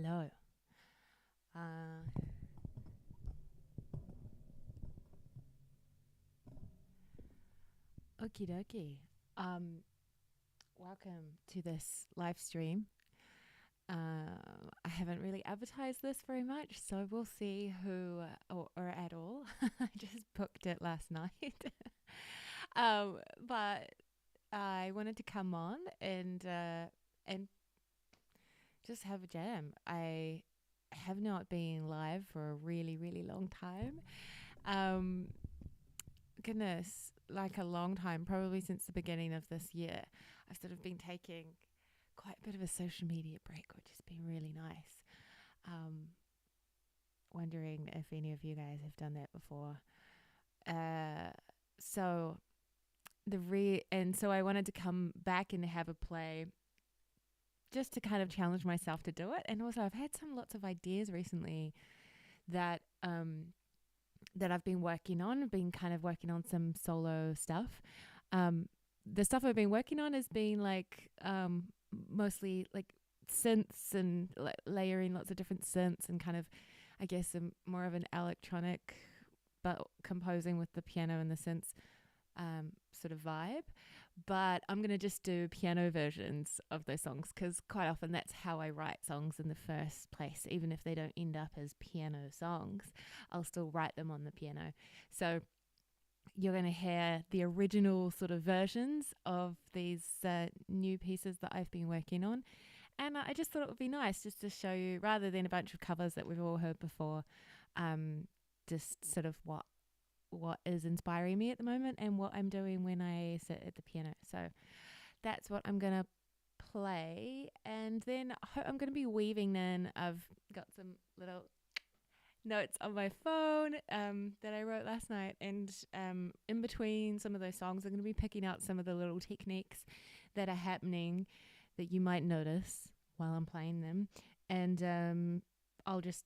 Hello. Uh, Okie dokie. Um, Welcome to this live stream. I haven't really advertised this very much, so we'll see who or at all. I just booked it last night. But I wanted to come on and just have a jam. I have not been live for a really, really long time. Um, Goodness, like a long time, probably since the beginning of this year. I've sort of been taking quite a bit of a social media break, which has been really nice. Um, Wondering if any of you guys have done that before. Uh, so so I wanted to come back and have a play just to kind of challenge myself to do it. And also I've had lots of ideas recently that that I've been working on. I've been kind of working on some solo stuff. The stuff I've been working on has been mostly like synths and layering lots of different synths and kind of, I guess, more of an electronic, but composing with the piano and the synths sort of vibe. But I'm going to just do piano versions of those songs because quite often that's how I write songs in the first place. Even if they don't end up as piano songs, I'll still write them on the piano. So you're going to hear the original sort of versions of these new pieces that I've been working on. And I just thought it would be nice just to show you, rather than a bunch of covers that we've all heard before, just sort of what is inspiring me at the moment and what I'm doing when I sit at the piano. So that's what I'm going to play. And then I'm going to be weaving in. I've got some little notes on my phone that I wrote last night. And in between some of those songs, I'm going to be picking out some of the little techniques that are happening that you might notice while I'm playing them. And I'll just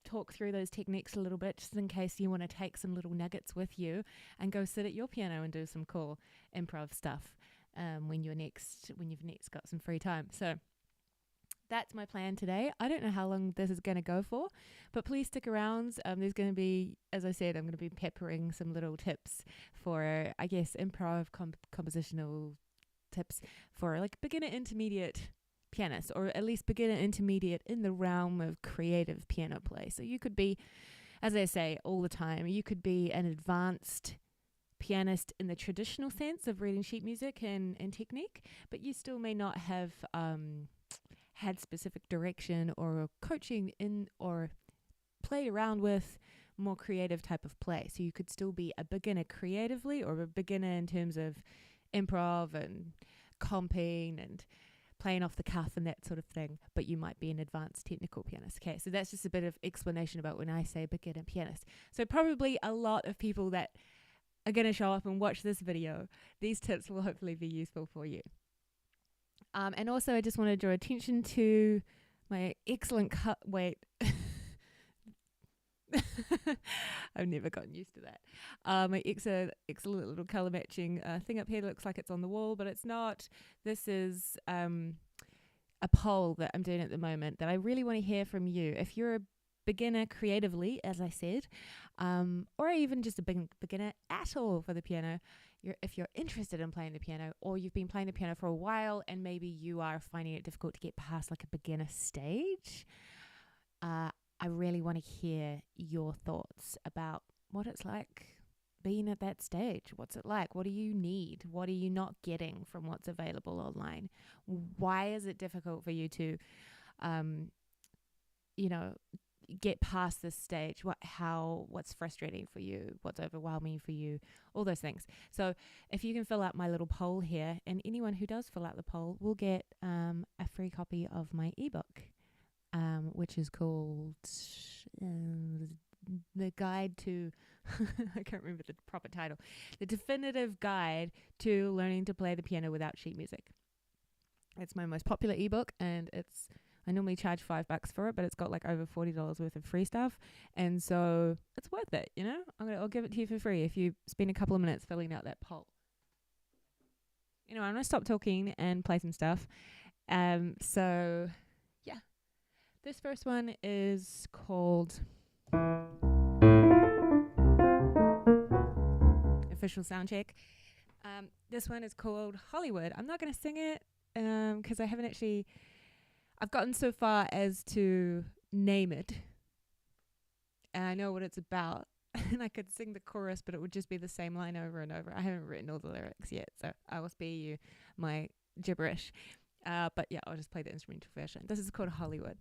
talk through those techniques a little bit just in case you want to take some little nuggets with you and go sit at your piano and do some cool improv stuff when you've next got some free time. So that's my plan today. I don't know how long this is going to go for, but please stick around. There's going to be, as I said, I'm going to be peppering some little tips for, I guess, improv compositional tips for like beginner intermediate pianist, or at least beginner intermediate in the realm of creative piano play. So you could be, as I say all the time, you could be an advanced pianist in the traditional sense of reading sheet music and technique, but you still may not have had specific direction or coaching in or played around with more creative type of play. So you could still be a beginner creatively or a beginner in terms of improv and comping and playing off the cuff and that sort of thing, but you might be an advanced technical pianist. Okay, so that's just a bit of explanation about when I say beginner pianist. So probably a lot of people that are going to show up and watch this video, these tips will hopefully be useful for you. And also I just want to draw attention to my excellent wait. I've never gotten used to that. My excellent little color matching thing up here looks like it's on the wall, but it's not. This is a poll that I'm doing at the moment that I really want to hear from you. If you're a beginner creatively, as I said, or even just a beginner at all for the piano, if you're interested in playing the piano, or you've been playing the piano for a while and maybe you are finding it difficult to get past like a beginner stage, I really want to hear your thoughts about what it's like being at that stage. What's it like? What do you need? What are you not getting from what's available online? Why is it difficult for you to, get past this stage? What's frustrating for you? What's overwhelming for you? All those things. So if you can fill out my little poll here, and anyone who does fill out the poll will get a free copy of my ebook. Which is called The Guide to, I can't remember the proper title, The Definitive Guide to Learning to Play the Piano Without Sheet Music. It's my most popular ebook, and I normally charge $5 for it, but it's got like over $40 worth of free stuff, and so it's worth it, you know? I'll give it to you for free if you spend a couple of minutes filling out that poll. I'm going to stop talking and play some stuff. So, yeah. This first one is called Official Soundcheck. This one is called Hollywood. I'm not going to sing it because I haven't actually. I've gotten so far as to name it, and I know what it's about. And I could sing the chorus, but it would just be the same line over and over. I haven't written all the lyrics yet, so I will spare you my gibberish. But yeah, I'll just play the instrumental version. This is called Hollywood.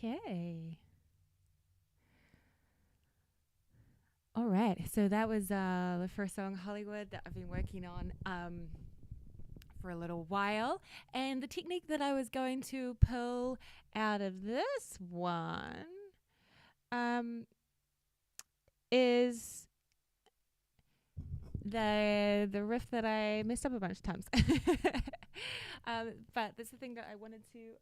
Okay. All right. So that was the first song, Hollywood, that I've been working on for a little while. And the technique that I was going to pull out of this one is the riff that I messed up a bunch of times. But that's the thing that I wanted to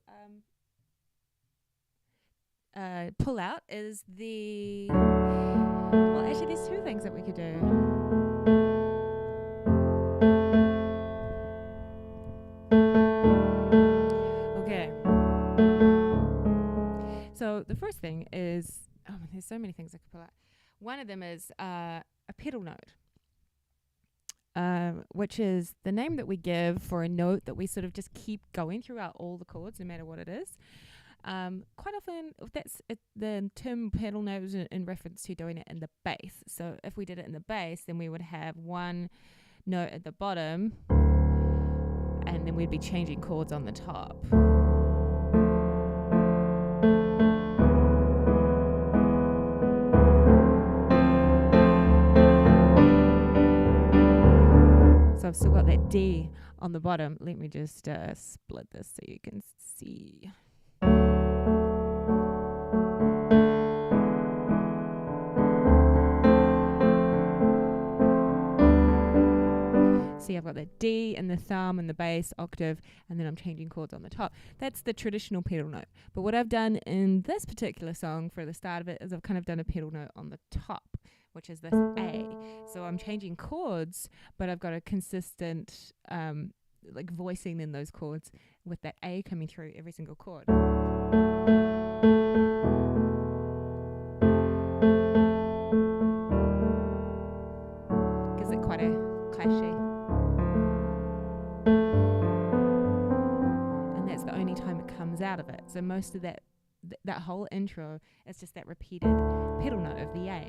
pull out is the... Well, actually, there's two things that we could do. Okay. So the first thing is... Oh, there's so many things I could pull out. One of them is a pedal note. Which is the name that we give for a note that we sort of just keep going throughout all the chords, no matter what it is. Quite often, the term pedal note is in reference to doing it in the bass. So if we did it in the bass, then we would have one note at the bottom, and then we'd be changing chords on the top. So I've still got that D on the bottom. Let me just split this so you can see. See, I've got the D and the thumb and the bass octave, and then I'm changing chords on the top. That's the traditional pedal note. But what I've done in this particular song for the start of it is I've kind of done a pedal note on the top, which is this A. So I'm changing chords, but I've got a consistent like voicing in those chords with that A coming through every single chord. Gives it quite a clashy. And that's the only time it comes out of it. So most of that whole intro is just that repeated pedal note of the A.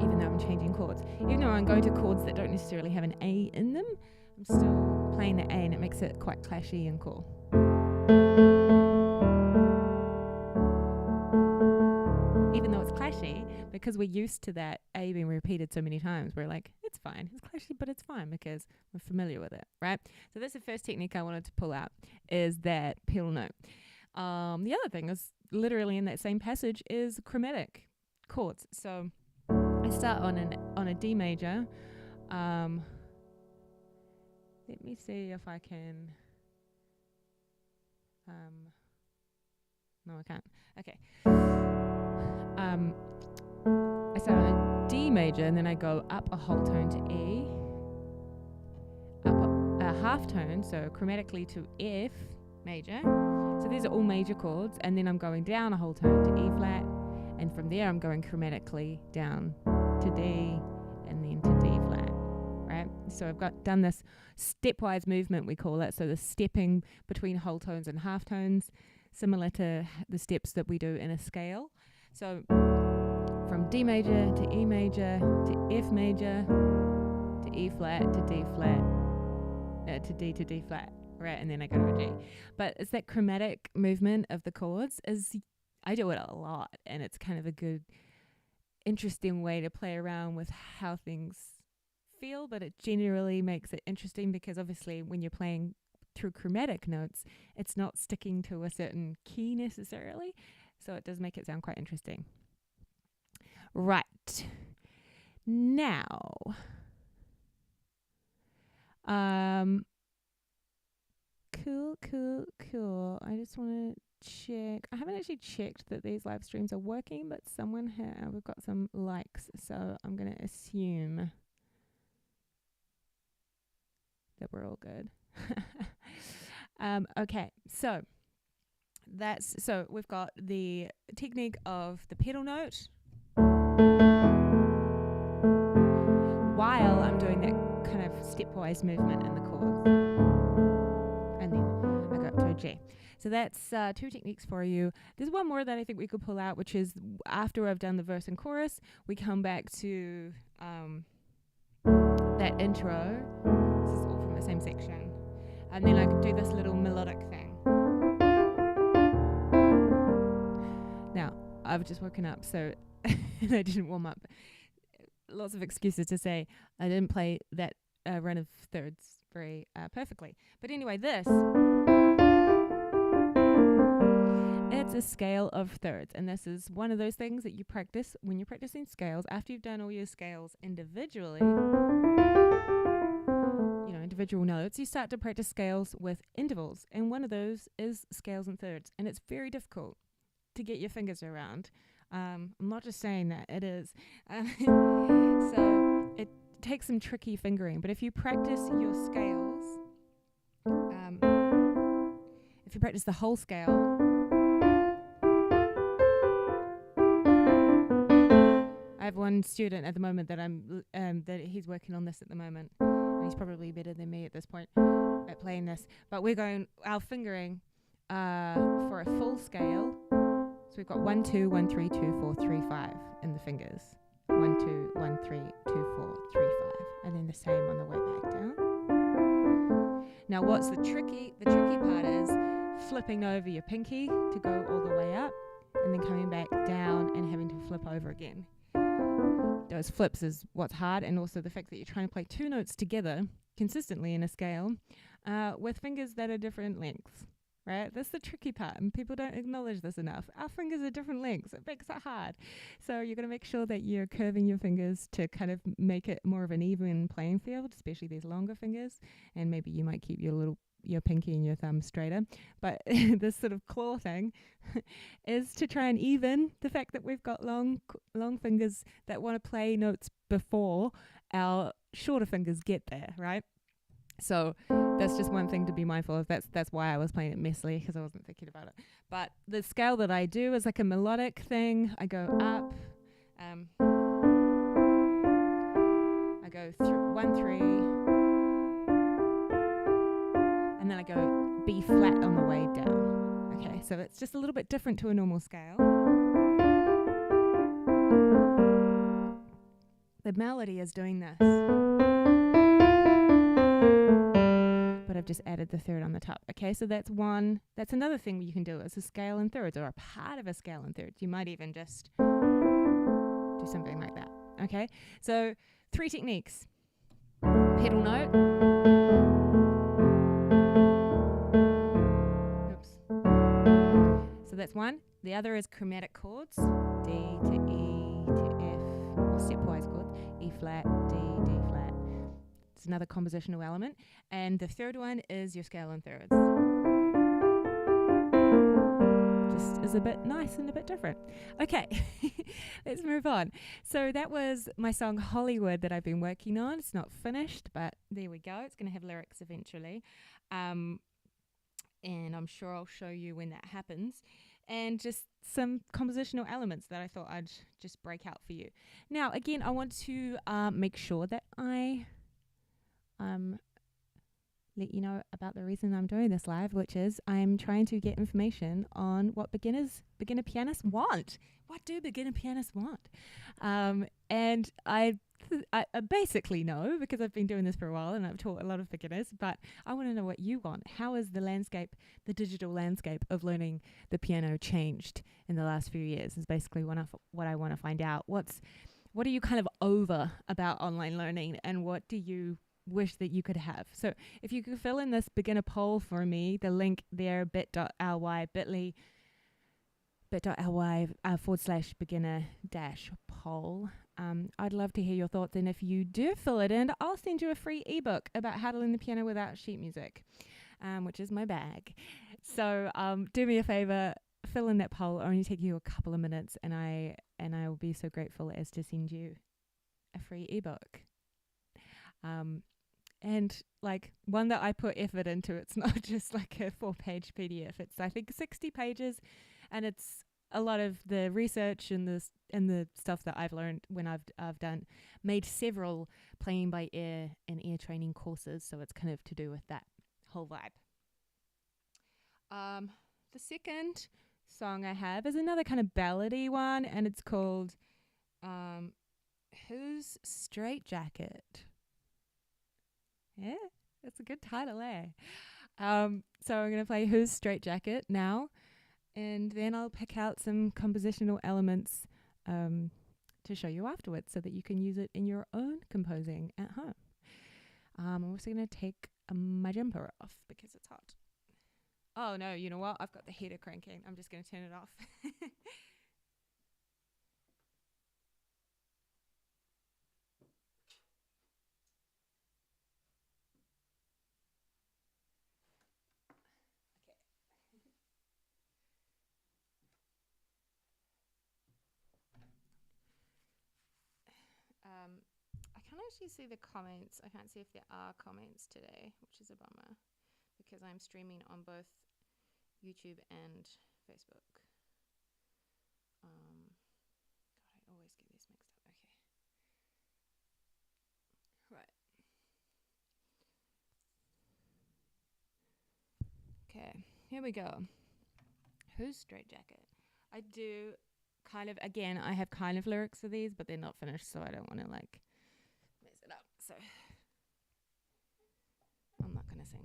Even though I'm changing chords. Even though I'm going to chords that don't necessarily have an A in them, I'm still playing the A, and it makes it quite clashy and cool. Even though it's clashy, because we're used to that A being repeated so many times, we're like, it's fine. It's clashy, but it's fine because we're familiar with it, right? So that's the first technique I wanted to pull out, is that pedal note. The other thing is literally in that same passage is chromatic chords. So I start on a D major. Let me see if I can. No, I can't. Okay. I start on a D major, and then I go up a whole tone to E, up a half tone, so chromatically to F major. So these are all major chords, and then I'm going down a whole tone to E flat, and from there I'm going chromatically down to D, and then to D flat, right? So I've done this stepwise movement, we call it, so the stepping between whole tones and half tones, similar to the steps that we do in a scale. So from D major to E major to F major to E flat to D flat to D flat, right? And then I go to a G. But it's that chromatic movement of the chords. I do it a lot, and it's kind of a good, interesting way to play around with how things feel, but it generally makes it interesting because obviously when you're playing through chromatic notes, it's not sticking to a certain key necessarily, so it does make it sound quite interesting. Right. Now, cool. I just want to check. I haven't actually checked that these live streams are working, but we've got some likes, so I'm going to assume that we're all good. Okay, so we've got the technique of the pedal note while I'm doing that kind of stepwise movement in the chords, and then I go up to a G. So that's two techniques for you. There's one more that I think we could pull out, which is after I've done the verse and chorus, we come back to that intro. This is all from the same section. And then I can do this little melodic thing. I've just woken up, so and I didn't warm up. Lots of excuses to say I didn't play that run of thirds very perfectly. But anyway, it's a scale of thirds, and this is one of those things that you practice when you're practicing scales. After you've done all your scales individually, individual notes, you start to practice scales with intervals, and one of those is scales and thirds, and it's very difficult to get your fingers around. I'm not just saying that, it is. So it takes some tricky fingering, but if you practice your scales, if you practice the whole scale, I have one student at the moment that that he's working on this at the moment, and he's probably better than me at this point at playing this. But we're going our fingering for a full scale. So we've got 1, 2, 1, 3, 2, 4, 3, 5 in the fingers. 1, 2, 1, 3, 2, 4, 3, 5, and then the same on the way back down. Now, what's the tricky part is flipping over your pinky to go all the way up, and then coming back down and having to flip over again. Those flips is what's hard, and also the fact that you're trying to play two notes together consistently in a scale with fingers that are different lengths, right? That's the tricky part, and people don't acknowledge this enough. Our fingers are different lengths. It makes it hard. So you're going to make sure that you're curving your fingers to kind of make it more of an even playing field, especially these longer fingers, and maybe you might keep your pinky and your thumb straighter. But this sort of claw thing is to try and even the fact that we've got long fingers that want to play notes before our shorter fingers get there, right? So that's just one thing to be mindful of. That's why I was playing it messily, because I wasn't thinking about it. But the scale that I do is like a melodic thing. I go up, I go 1, 3, and then I go B flat on the way down. Okay, so it's just a little bit different to a normal scale. The melody is doing this, but I've just added the third on the top. Okay, so that's another thing you can do. It's a scale in thirds, or a part of a scale in thirds. You might even just do something like that. Okay, so 3 techniques. Pedal note. So that's one. The other is chromatic chords, D to E to F, or stepwise chords, E flat, D, D flat. It's another compositional element. And the third one is your scale in thirds. Just is a bit nice and a bit different. Okay, let's move on. So that was my song Hollywood that I've been working on. It's not finished, but there we go. It's going to have lyrics eventually. And I'm sure I'll show you when that happens, and just some compositional elements that I thought I'd just break out for you. Now, again, I want to make sure that I let you know about the reason I'm doing this live, which is I'm trying to get information on what beginner pianists want. What do beginner pianists want? And I basically know, because I've been doing this for a while and I've taught a lot of beginners, but I want to know what you want. How has the digital landscape of learning the piano changed in the last few years is basically what I want to find out. What are you kind of over about online learning, and what do you wish that you could have? So if you could fill in this beginner poll for me, the link there, bit.ly /beginner-poll. I'd love to hear your thoughts, and if you do fill it in, I'll send you a free ebook about how to learn the piano without sheet music, which is my bag. So do me a favor, fill in that poll. It'll only take you a couple of minutes, and I will be so grateful as to send you a free ebook. And like one that I put effort into. It's not just like a 4-page PDF. It's, I think, 60 pages, and it's a lot of the research and the stuff that I've learned when I've made several playing by ear and ear training courses. So it's kind of to do with that whole vibe. The second song I have is another kind of ballady one, and it's called Whose Straitjacket? Yeah, that's a good title, eh? So I'm going to play Whose Straitjacket now. And then I'll pick out some compositional elements to show you afterwards so that you can use it in your own composing at home. I'm also going to take my jumper off because it's hot. Oh no, you know what? I've got the heater cranking. I'm just going to turn it off. I can't actually see the comments. I can't see if there are comments today, which is a bummer because I'm streaming on both YouTube and Facebook. God, I always get these mixed up. Okay. Right. Okay, here we go. Who's Straight Jacket? I do kind of, again, I have kind of lyrics for these, but they're not finished, so I don't want to like mess it up. So I'm not going to sing.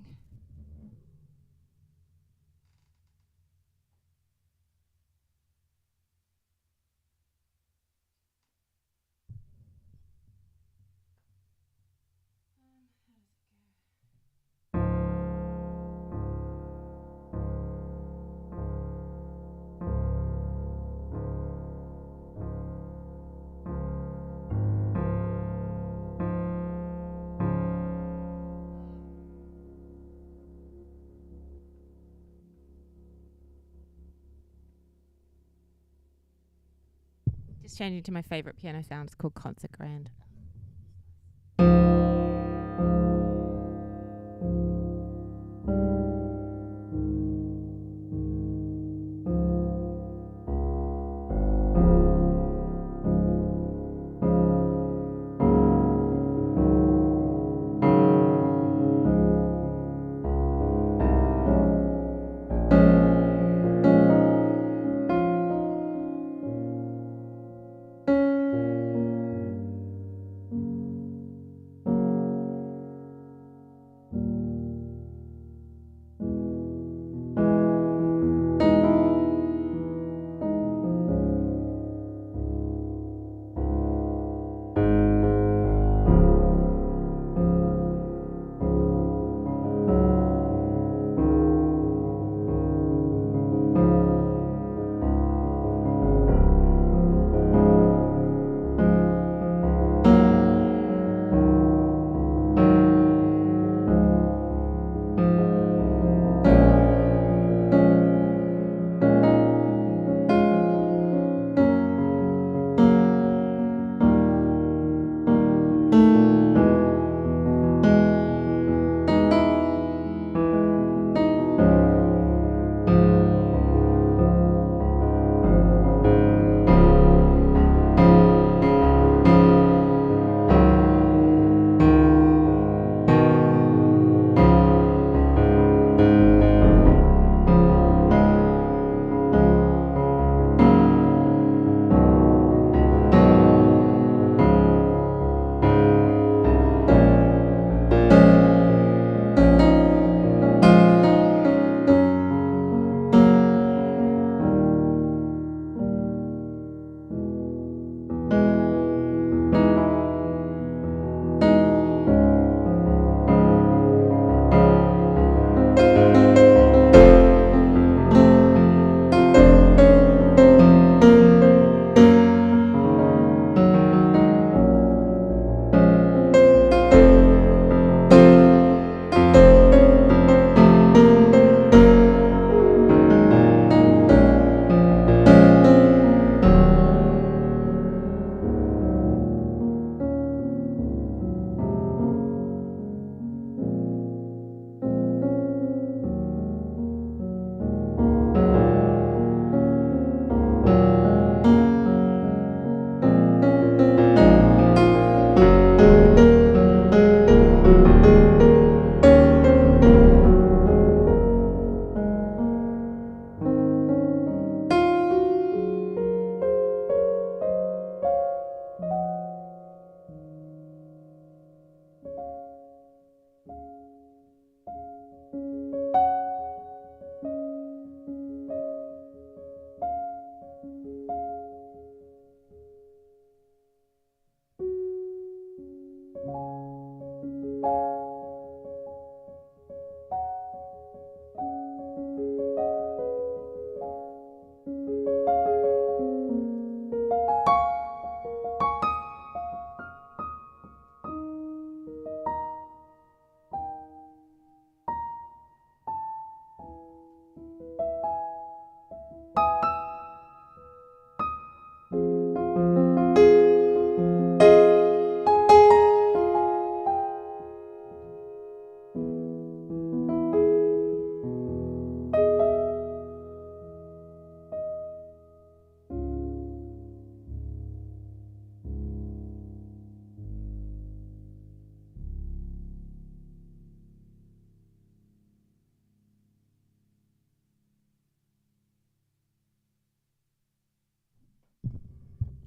Just changing to my favorite piano sound. It's called Concert Grand.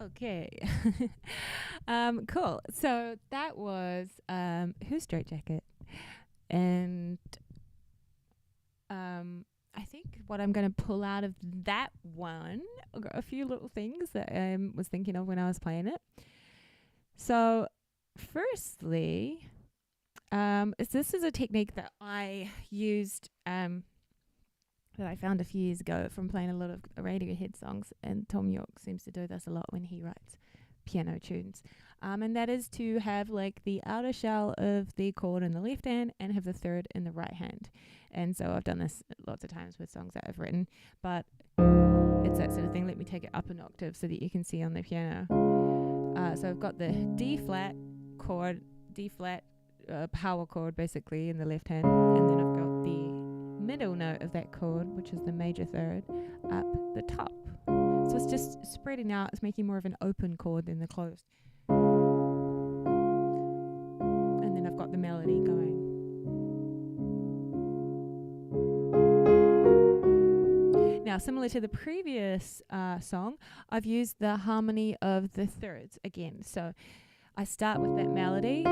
Okay. Cool. So that was Who's Straight Jacket. And I think what I'm going to pull out of that one, I've got a few little things that I was thinking of when I was playing it. So, firstly, this is a technique that I used, that I found a few years ago from playing a lot of Radiohead songs, and Tom York seems to do this a lot when he writes piano tunes. And that is to have like the outer shell of the chord in the left hand and have the third in the right hand. And so I've done this lots of times with songs that I've written, but it's that sort of thing. Let me take it up an octave so that you can see on the piano. So I've got the D flat chord, D flat power chord basically in the left hand, and then I've got the middle note of that chord, which is the major third, up the top. So it's just spreading out. It's making more of an open chord than the closed. And then I've got the melody going. Now, similar to the previous song, I've used the harmony of the thirds again. So I start with that melody,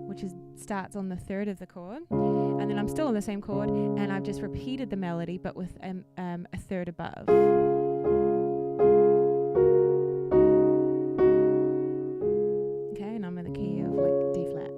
which starts on the third of the chord, and then I'm still on the same chord, and I've just repeated the melody, but with a third above. Okay, and I'm in the key of like D flat.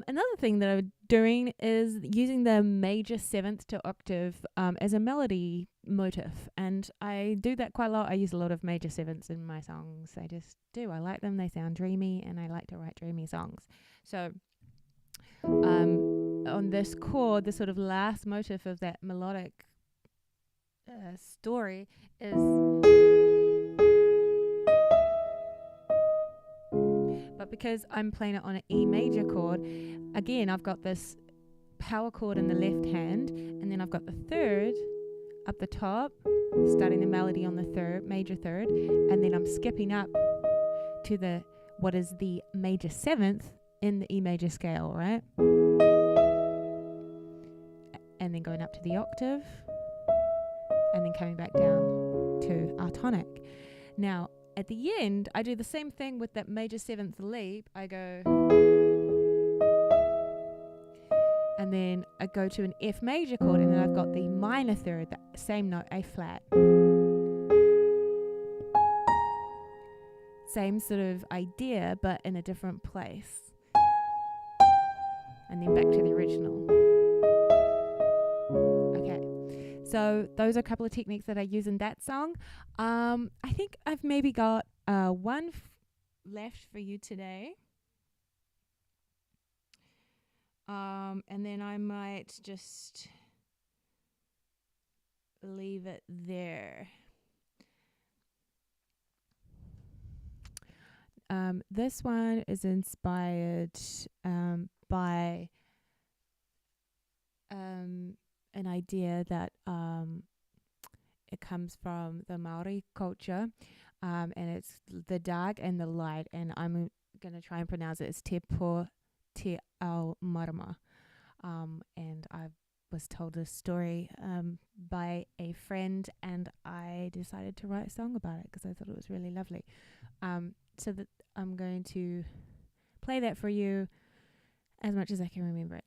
Another thing that I'm doing is using the major seventh to octave as a melody motif, and I do that quite a lot. I use a lot of major sevenths in my songs. I just do. I like them. They sound dreamy, and I like to write dreamy songs. So on this chord, the sort of last motif of that melodic story is... But because I'm playing it on an E major chord, again, I've got this power chord in the left hand, and then I've got the third up the top, starting the melody on the third, major third, and then I'm skipping up to the what is the major seventh in the E major scale, right? And then going up to the octave, and then coming back down to our tonic. Now, at the end, I do the same thing with that major seventh leap. I go, and then I go to an F major chord, and then I've got the minor third, that same note, A flat. Same sort of idea, but in a different place. And then back to the original. Okay. So those are a couple of techniques that I use in that song. I think I've maybe got one left for you today. And then I might just leave it there. This one is inspired by an idea that it comes from the Maori culture, and it's the dark and the light, and I'm going to try and pronounce it as Te Po Te Ao Marama. And I was told this story by a friend, and I decided to write a song about it because I thought it was really lovely. So that I'm going to play that for you, as much as I can remember it.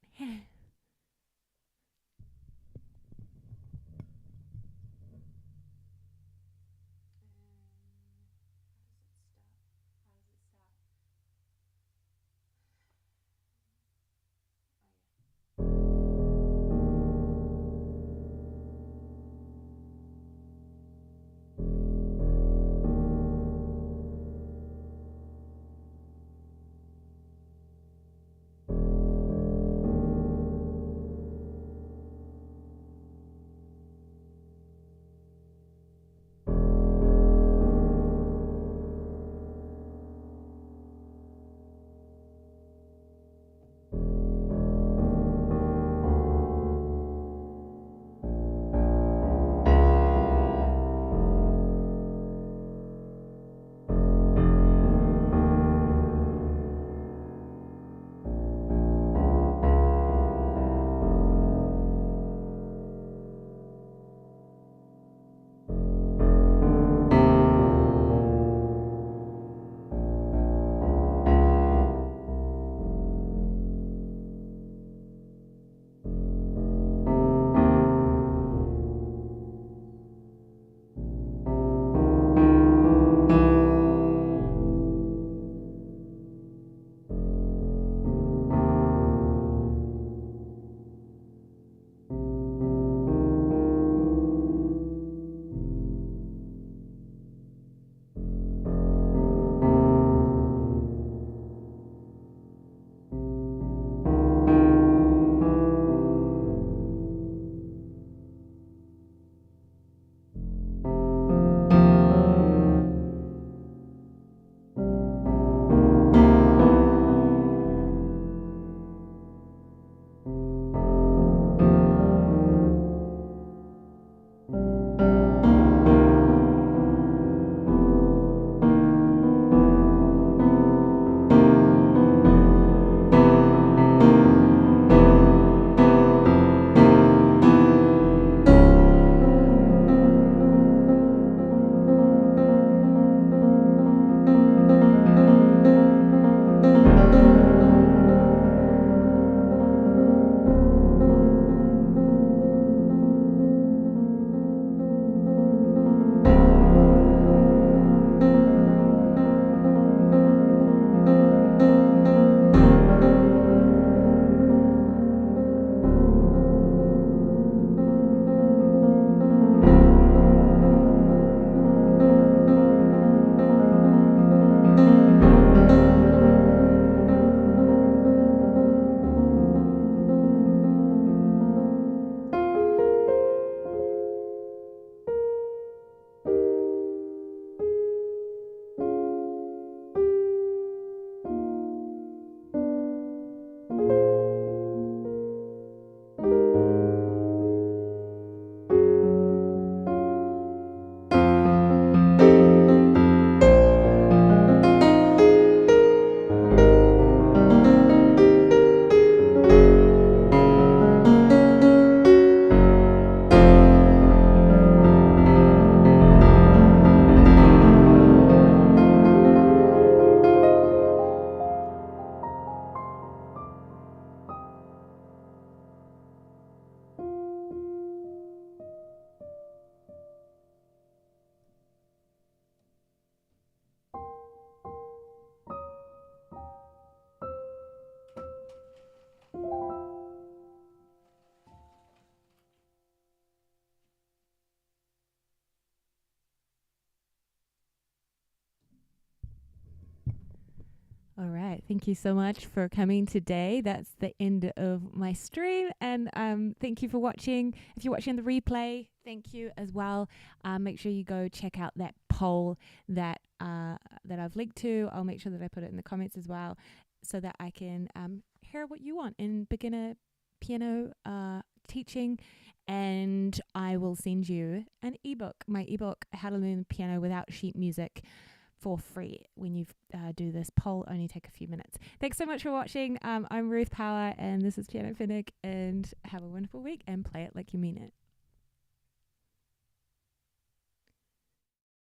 All right. Thank you so much for coming today. That's the end of my stream. And thank you for watching. If you're watching the replay, thank you as well. Make sure you go check out that poll that I've linked to. I'll make sure that I put it in the comments as well so that I can hear what you want in beginner piano teaching. And I will send you an ebook, my ebook, How to Learn Piano Without Sheet Music, for free. When you do this poll, only take a few minutes. Thanks so much for watching. I'm Ruth Power, and this is Piano Finnick, and have a wonderful week and play it like you mean it.